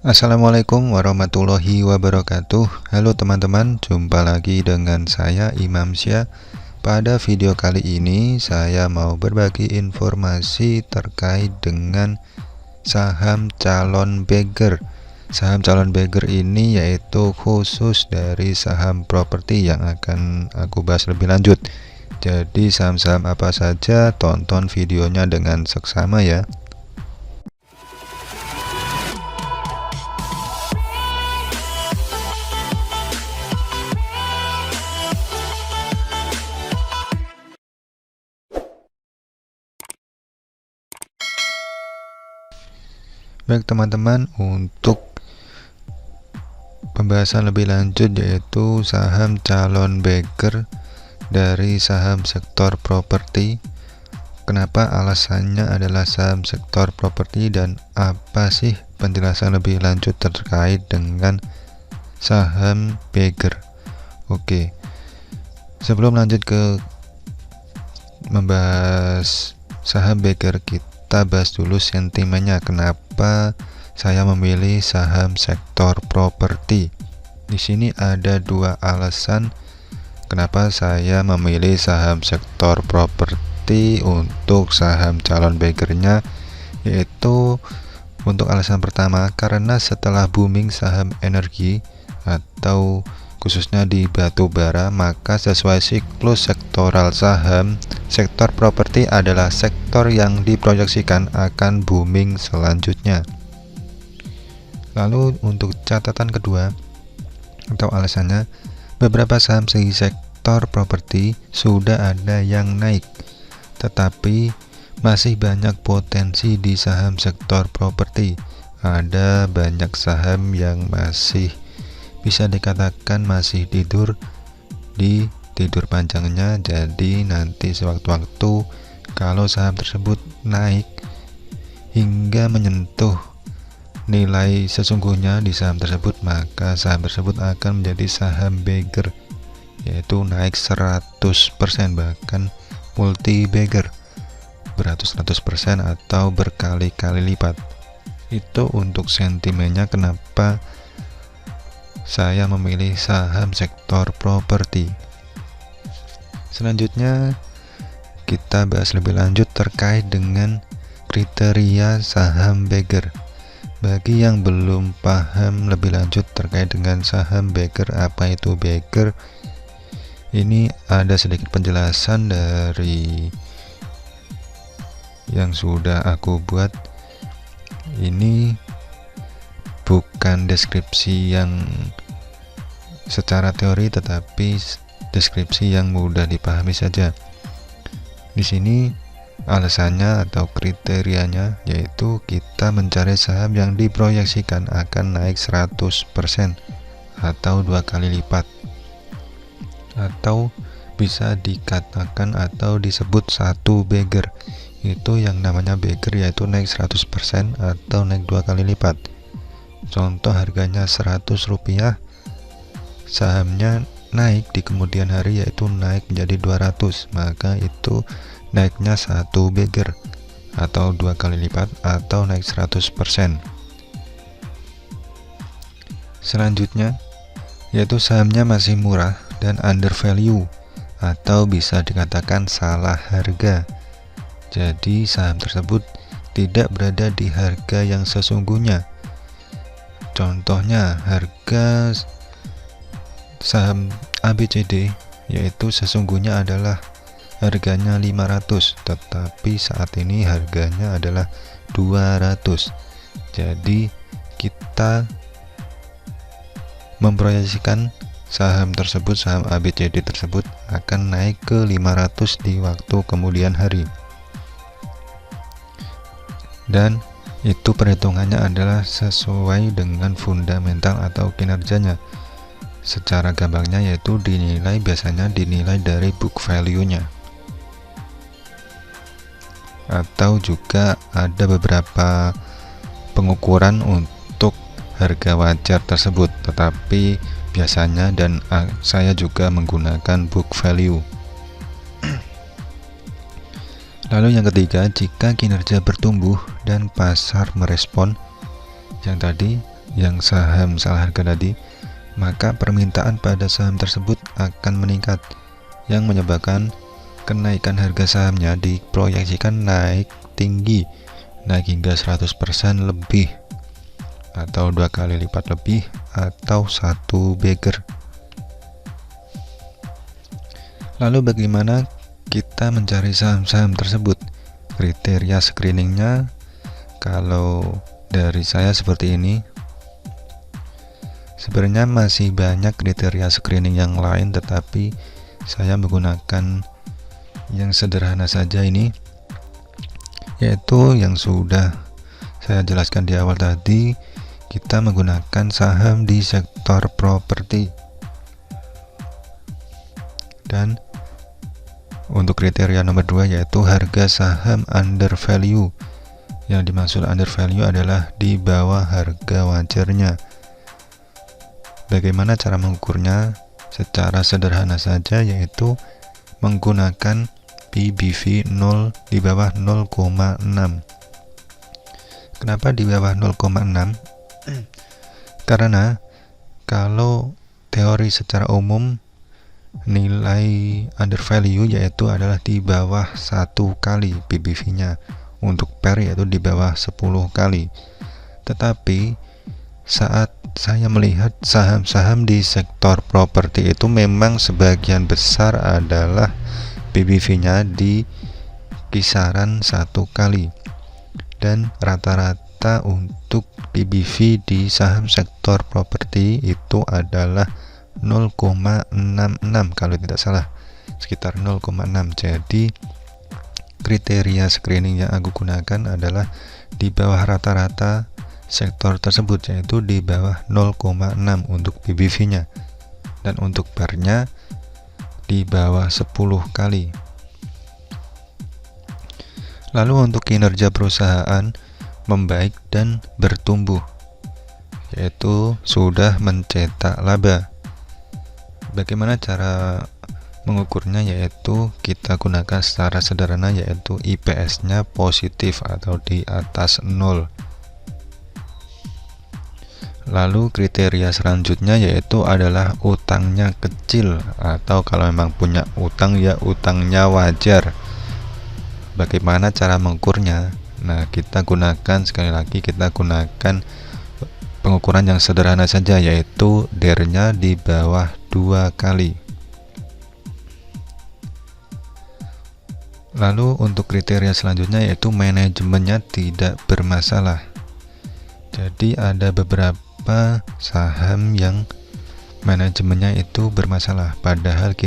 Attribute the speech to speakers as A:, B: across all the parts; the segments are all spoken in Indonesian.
A: Assalamualaikum warahmatullahi wabarakatuh. Halo teman-teman, jumpa lagi dengan saya Imam Syah. Pada video kali ini saya mau berbagi informasi terkait dengan saham calon beggar. Saham calon beggar ini yaitu khusus dari saham properti yang akan aku bahas lebih lanjut. Jadi saham-saham apa saja, tonton videonya dengan seksama ya. Baik teman-teman, untuk pembahasan lebih lanjut yaitu saham calon beggar dari saham sektor properti. Kenapa alasannya adalah saham sektor properti dan apa sih penjelasan lebih lanjut terkait dengan saham beggar? Oke, sebelum lanjut ke membahas saham beggar, kita bahas dulu sentimennya. Kenapa saya memilih saham sektor properti? Di sini ada dua alasan kenapa saya memilih saham sektor properti untuk saham calon beggarnya, yaitu untuk alasan pertama, karena setelah booming saham energi atau khususnya di batu bara, maka sesuai siklus sektoral saham, sektor properti adalah sektor yang diproyeksikan akan booming selanjutnya. Lalu untuk catatan kedua atau alasannya, beberapa saham segi sektor properti sudah ada yang naik, tetapi masih banyak potensi di saham sektor properti. Ada banyak saham yang masih bisa dikatakan masih tidur di tidur panjangnya. Jadi nanti sewaktu-waktu kalau saham tersebut naik hingga menyentuh nilai sesungguhnya di saham tersebut, maka saham tersebut akan menjadi saham beggar, yaitu naik 100%, bahkan multi beggar, beratus-ratus% atau berkali-kali lipat. Itu untuk sentimennya kenapa saya memilih saham sektor properti. Selanjutnya kita bahas lebih lanjut terkait dengan kriteria saham beggar. Bagi yang belum paham lebih lanjut terkait dengan saham beggar, apa itu beggar, ini ada sedikit penjelasan dari yang sudah aku buat. Ini bukan deskripsi yang secara teori, tetapi deskripsi yang mudah dipahami saja. Di sini alasannya atau kriterianya yaitu kita mencari saham yang diproyeksikan akan naik 100% atau 2 kali lipat, atau bisa dikatakan atau disebut satu beggar. Itu yang namanya beggar, yaitu naik 100% atau naik 2 kali lipat. Contoh harganya Rp100, sahamnya naik di kemudian hari yaitu naik menjadi 200, maka itu naiknya satu beggar atau 2 kali lipat atau naik 100%. Selanjutnya yaitu sahamnya masih murah dan under value atau bisa dikatakan salah harga. Jadi saham tersebut tidak berada di harga yang sesungguhnya. Contohnya harga saham ABCD yaitu sesungguhnya adalah harganya 500, tetapi saat ini harganya adalah 200. Jadi kita memproyeksikan saham tersebut, saham ABCD tersebut akan naik ke 500 di waktu kemudian hari. Dan itu perhitungannya adalah sesuai dengan fundamental atau kinerjanya. Secara gampangnya yaitu biasanya dinilai dari book value-nya. Atau juga ada beberapa pengukuran untuk harga wajar tersebut, tetapi biasanya dan saya juga menggunakan book value. Lalu yang ketiga, jika kinerja bertumbuh dan pasar merespon, yang tadi yang saham salah harga tadi, maka permintaan pada saham tersebut akan meningkat, yang menyebabkan kenaikan harga sahamnya diproyeksikan naik tinggi, naik hingga 100% lebih, atau 2 kali lipat lebih, atau 1 bagger. Lalu bagaimana kita mencari saham-saham tersebut? Kriteria screeningnya, kalau dari saya seperti ini. Sebenarnya masih banyak kriteria screening yang lain, tetapi saya menggunakan yang sederhana saja ini, yaitu yang sudah saya jelaskan di awal tadi. Kita menggunakan saham di sektor properti. Dan untuk kriteria nomor 2 yaitu harga saham under value. Yang dimaksud under value adalah di bawah harga wajarnya. Bagaimana cara mengukurnya? Secara sederhana saja, yaitu menggunakan PBV 0 di bawah 0,6. Kenapa di bawah 0,6? Karena kalau teori secara umum, nilai under value yaitu adalah di bawah 1 kali PBV-nya, untuk PER yaitu di bawah 10 kali. Tetapi saat saya melihat saham-saham di sektor properti itu memang sebagian besar adalah PBV-nya di kisaran 1 kali, dan rata-rata untuk PBV di saham sektor properti itu adalah 0,66 kalau tidak salah, sekitar 0,6. Jadi kriteria screening yang aku gunakan adalah di bawah rata-rata sektor tersebut, yaitu di bawah 0,6 untuk PBV-nya, dan untuk PER-nya di bawah 10 kali. Lalu untuk kinerja perusahaan membaik dan bertumbuh, yaitu sudah mencetak laba. Bagaimana cara mengukurnya? Yaitu kita gunakan secara sederhana, yaitu IPS-nya positif atau di atas 0. Lalu kriteria selanjutnya yaitu adalah utangnya kecil, atau kalau memang punya utang ya utangnya wajar. Bagaimana cara mengukurnya? Nah, kita gunakan, sekali lagi kita gunakan pengukuran yang sederhana saja, yaitu DER-nya di bawah 2 kali. Lalu untuk kriteria selanjutnya yaitu manajemennya tidak bermasalah. Jadi ada beberapa saham yang manajemennya itu bermasalah, padahal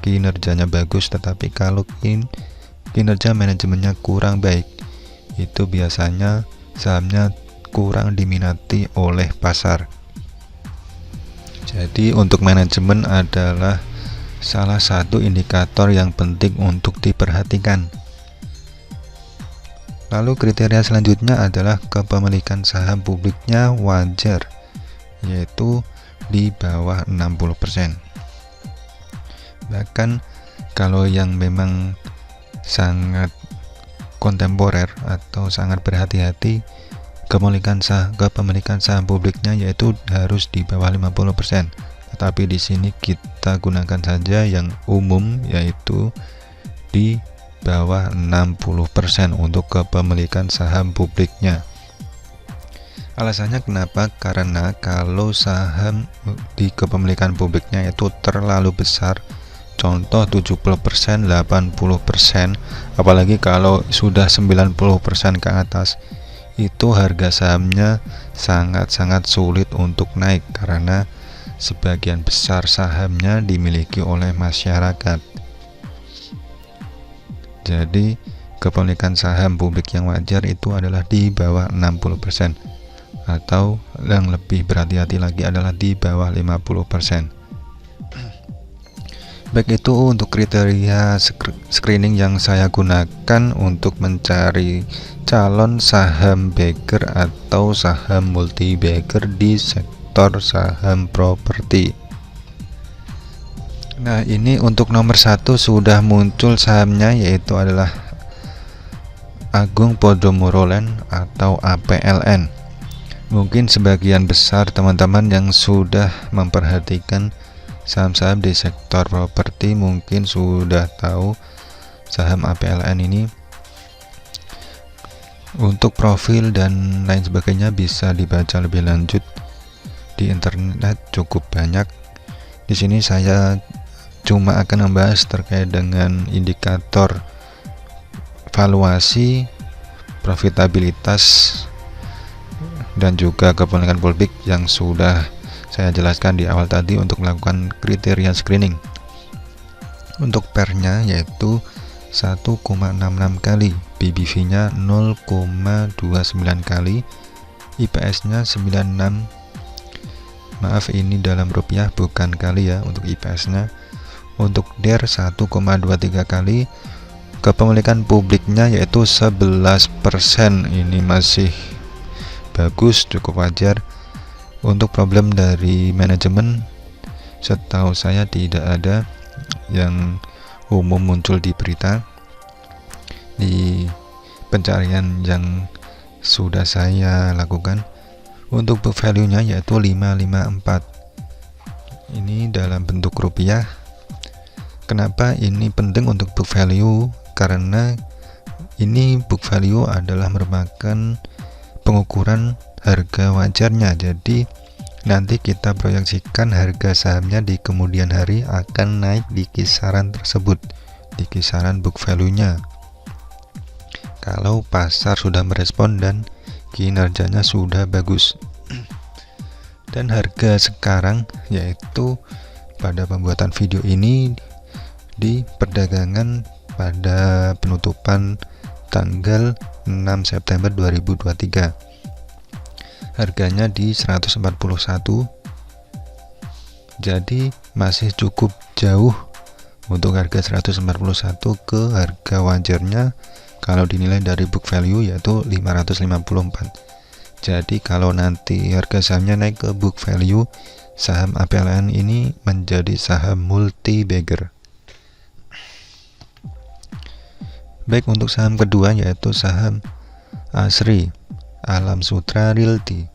A: kinerjanya bagus, tetapi kalau kinerja manajemennya kurang baik, itu biasanya sahamnya kurang diminati oleh pasar. Jadi untuk manajemen adalah salah satu indikator yang penting untuk diperhatikan. Lalu kriteria selanjutnya adalah kepemilikan saham publiknya wajar, yaitu di bawah 60%. Bahkan kalau yang memang sangat kontemporer atau sangat berhati-hati, kepemilikan saham publiknya yaitu harus di bawah 50%. Tetapi di sini kita gunakan saja yang umum, yaitu di bawah 60% untuk kepemilikan saham publiknya. Alasannya kenapa? Karena kalau saham di kepemilikan publiknya itu terlalu besar, contoh 70%, 80%, apalagi kalau sudah 90% ke atas, itu harga sahamnya sangat-sangat sulit untuk naik, karena sebagian besar sahamnya dimiliki oleh masyarakat. Jadi kepemilikan saham publik yang wajar itu adalah di bawah 60%, atau yang lebih berhati-hati lagi adalah di bawah 50%. Baik, itu untuk kriteria screening yang saya gunakan untuk mencari calon saham bagger atau saham multi bagger di sektor saham properti. Nah, ini untuk nomor 1 sudah muncul sahamnya, yaitu adalah Agung Podomoro Land atau APLN. Mungkin sebagian besar teman-teman yang sudah memperhatikan saham-saham di sektor properti mungkin sudah tahu saham APLN ini. Untuk profil dan lain sebagainya bisa dibaca lebih lanjut di internet, cukup banyak. Di sini saya cuma akan membahas terkait dengan indikator valuasi, profitabilitas, dan juga kepemilikan publik yang sudah saya jelaskan di awal tadi untuk melakukan kriteria screening. Untuk PER-nya yaitu 1,66 kali, PBV-nya 0,29 kali, IPS-nya 96. Maaf, ini dalam rupiah bukan kali ya untuk IPS-nya. Untuk DER 1,23 kali, kepemilikan publiknya yaitu 11%. Ini masih bagus, cukup wajar. Untuk problem dari manajemen, setahu saya tidak ada yang umum muncul di berita. Di pencarian yang sudah saya lakukan, untuk book value-nya yaitu 554. Ini dalam bentuk rupiah. Kenapa ini penting untuk book value? Karena ini book value adalah merupakan pengukuran harga wajarnya. Jadi nanti kita proyeksikan harga sahamnya di kemudian hari akan naik di kisaran tersebut, di kisaran book value-nya. Kalau pasar sudah merespon dan kinerjanya sudah bagus. Dan harga sekarang yaitu pada pembuatan video ini di perdagangan pada penutupan tanggal 6 September 2023. Harganya di 141. Jadi masih cukup jauh untuk harga 141 ke harga wajarnya kalau dinilai dari book value yaitu 554. Jadi kalau nanti harga sahamnya naik ke book value, saham APLN ini menjadi saham multi bagger. Baik, untuk saham kedua yaitu saham ASRI, Alam Sutra Realty.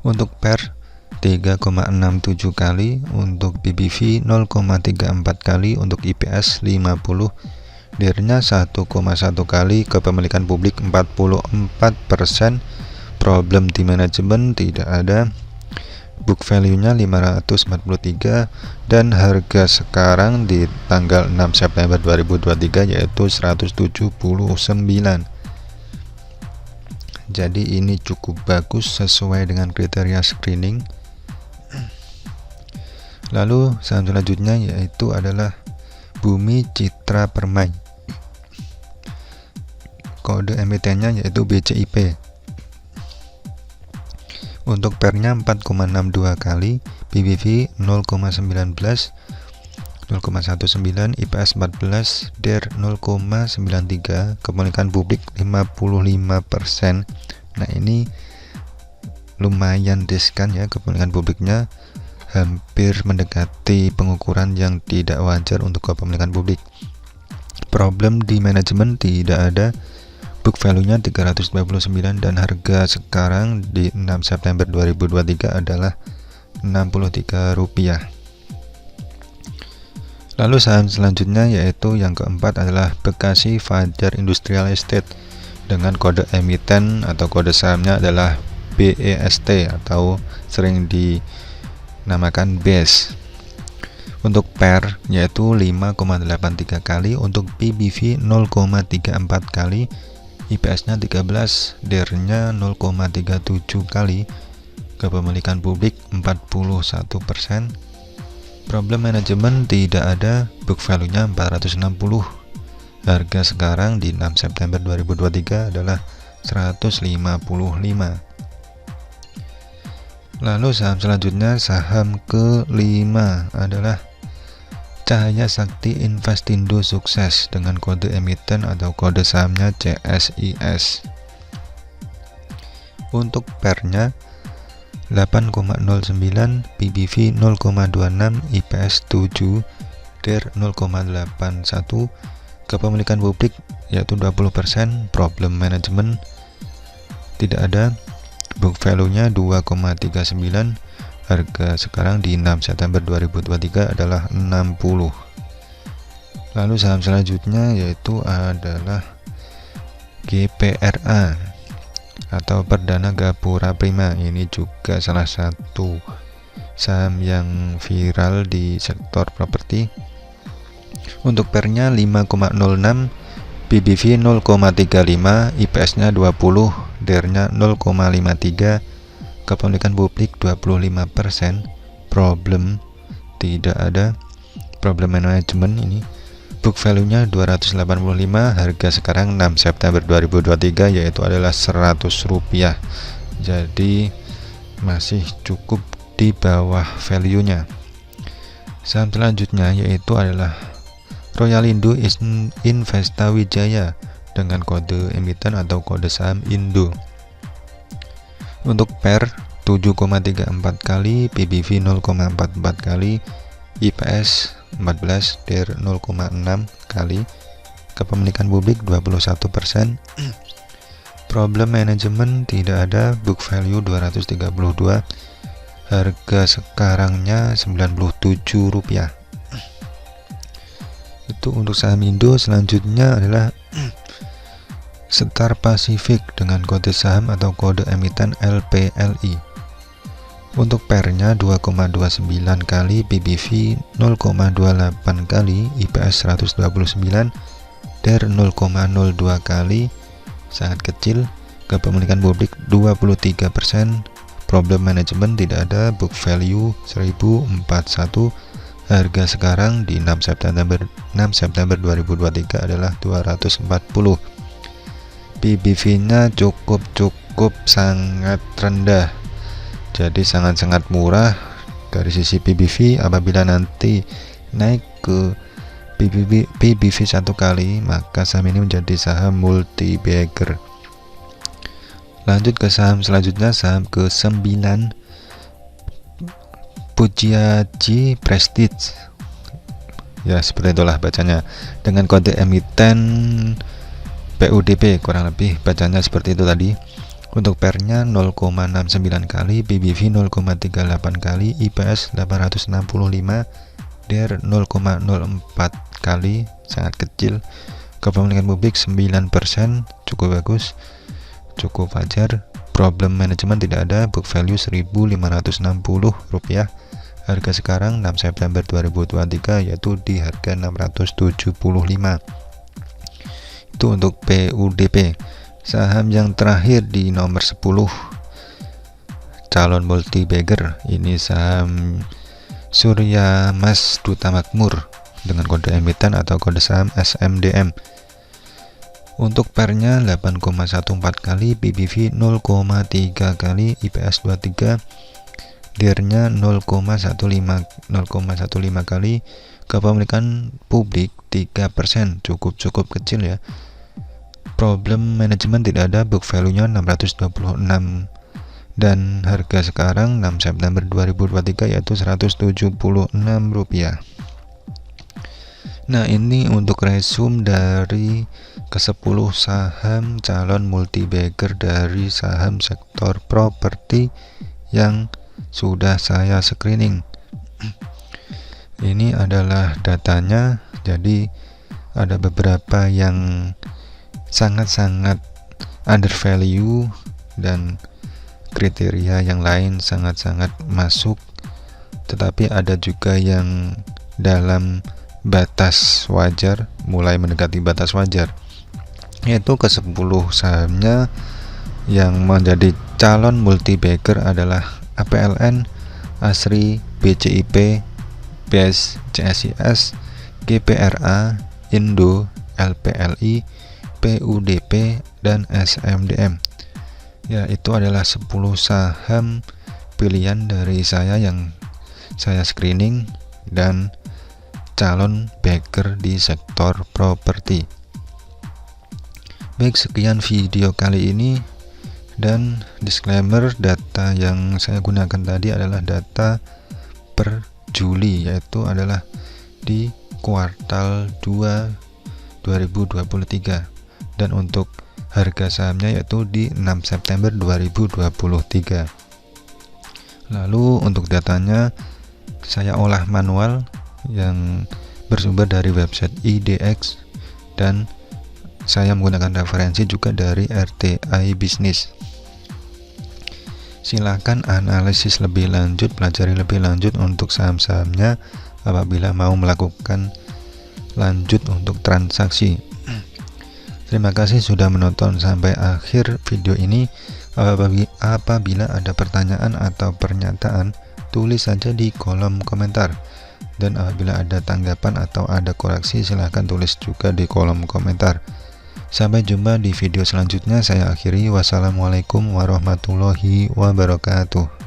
A: Untuk PER 3,67 kali, untuk PBV 0,34 kali, untuk IPS 50, DER-nya 1,1 kali, kepemilikan publik 44%, problem di manajemen tidak ada, book value-nya 543, dan harga sekarang di tanggal 6 September 2023 yaitu 179. Jadi ini cukup bagus sesuai dengan kriteria screening. Lalu saham selanjutnya yaitu adalah Bumi Citra Permai. Kode emitennya yaitu BCIP. Untuk PER-nya 4,62 kali, PBV 0,19, 0,19, IPS 14, DER 0,93, kepemilikan publik 55%. Nah, ini lumayan riskan ya, kepemilikan publiknya hampir mendekati pengukuran yang tidak wajar untuk kepemilikan publik. Problem di manajemen tidak ada, book value-nya 329, dan harga sekarang di 6 September 2023 adalah Rp63. Lalu saham selanjutnya yaitu yang keempat adalah Bekasi Fajar Industrial Estate dengan kode emiten atau kode sahamnya adalah BEST atau sering dinamakan BES. Untuk PER yaitu 5,83 kali, untuk PBV 0,34 kali, IPS-nya 13, DER-nya 0,37 kali, kepemilikan publik 41%. Problem manajemen tidak ada, book value-nya 460. Harga sekarang di 6 September 2023 adalah 155. Lalu saham selanjutnya, saham kelima adalah Cahaya Sakti Investindo Sukses dengan kode emiten atau kode sahamnya CSIS. Untuk PER-nya 8,09, PBV 0,26, IPS 7, DER 0,81, kepemilikan publik yaitu 20%, problem manajemen tidak ada, book value-nya 2,39, harga sekarang di 6 September 2023 adalah 60. Lalu saham selanjutnya yaitu adalah GPRA atau Perdana Gapura Prima. Ini juga salah satu saham yang viral di sektor properti. Untuk pernya 5,06, PBV 0,35, IPS-nya 20, DER-nya 0,53, kepemilikan publik 25%, problem tidak ada, problem manajemen ini. Book value-nya 285, harga sekarang 6 September 2023 yaitu adalah Rp100. Jadi masih cukup di bawah value-nya. Saham selanjutnya yaitu adalah Royalindo Investa Wijaya dengan kode emiten atau kode saham Indo. Untuk per 7,34 kali, PBV 0,44 kali, IPS 14, DER 0,6 kali, kepemilikan publik 21%, problem manajemen tidak ada, book value 232, harga sekarangnya Rp97. Itu untuk saham Indo. Selanjutnya adalah Star Pacific dengan kode saham atau kode emiten LPLI. Untuk pernya 2,29 kali, PBV 0,28 kali, IPS 129, DER 0,02 kali, sangat kecil, kepemilikan publik 23%, problem manajemen tidak ada, book value 1041, harga sekarang di 6 September 2023 adalah 240. PBV-nya cukup sangat rendah. Jadi sangat-sangat murah dari sisi PBV. Apabila nanti naik ke PBV 1 kali, maka saham ini menjadi saham multi bagger. Lanjut ke saham selanjutnya, saham ke-9, Pujiaji Prestige. Ya, seperti itulah bacanya. Dengan kode emiten PUDP, kurang lebih bacanya seperti itu tadi. Untuk pernya 0,69 kali, PBV 0,38 kali, IPS 865, DER 0,04 kali, sangat kecil, kepemilikan publik 9%, cukup bagus, cukup wajar, problem manajemen tidak ada, book value Rp1.560, harga sekarang 6 September 2023 yaitu di harga 675. Itu untuk PUDP. Saham yang terakhir di nomor 10, calon multi bagger, ini saham Surya Mas Duta Makmur dengan kode emiten atau kode saham SMDM. Untuk pernya 8,14 kali, PBV 0,3 kali, IPS 23, DER-nya 0,15 kali, kepemilikan publik 3%, cukup kecil ya. Problem manajemen tidak ada, book value-nya 626, dan harga sekarang 6 September 2023 yaitu Rp176. Nah, ini untuk resume dari ke-10 saham calon multi bagger dari saham sektor properti yang sudah saya screening. Ini adalah datanya. Jadi ada beberapa yang sangat-sangat undervalue dan kriteria yang lain sangat-sangat masuk, tetapi ada juga yang dalam batas wajar, mulai mendekati batas wajar. Yaitu ke-10 sahamnya yang menjadi calon multi bagger adalah APLN, ASRI, BCIP, BES, CSIS, GPRA, Indo, LPLI, PUDP, dan SMDM. Ya, itu adalah 10 saham pilihan dari saya yang saya screening dan calon bagger di sektor properti. Baik, sekian video kali ini, dan disclaimer, data yang saya gunakan tadi adalah data per Juli, yaitu adalah di kuartal 2 2023. Dan untuk harga sahamnya yaitu di 6 September 2023. Lalu untuk datanya saya olah manual yang bersumber dari website IDX dan saya menggunakan referensi juga dari RTI Business. Silakan analisis lebih lanjut, pelajari lebih lanjut untuk saham-sahamnya apabila mau melakukan lanjut untuk transaksi. Terima kasih sudah menonton sampai akhir video ini. Apabila ada pertanyaan atau pernyataan, tulis saja di kolom komentar. Dan apabila ada tanggapan atau ada koreksi, silahkan tulis juga di kolom komentar. Sampai jumpa di video selanjutnya. Saya akhiri. Wassalamualaikum warahmatullahi wabarakatuh.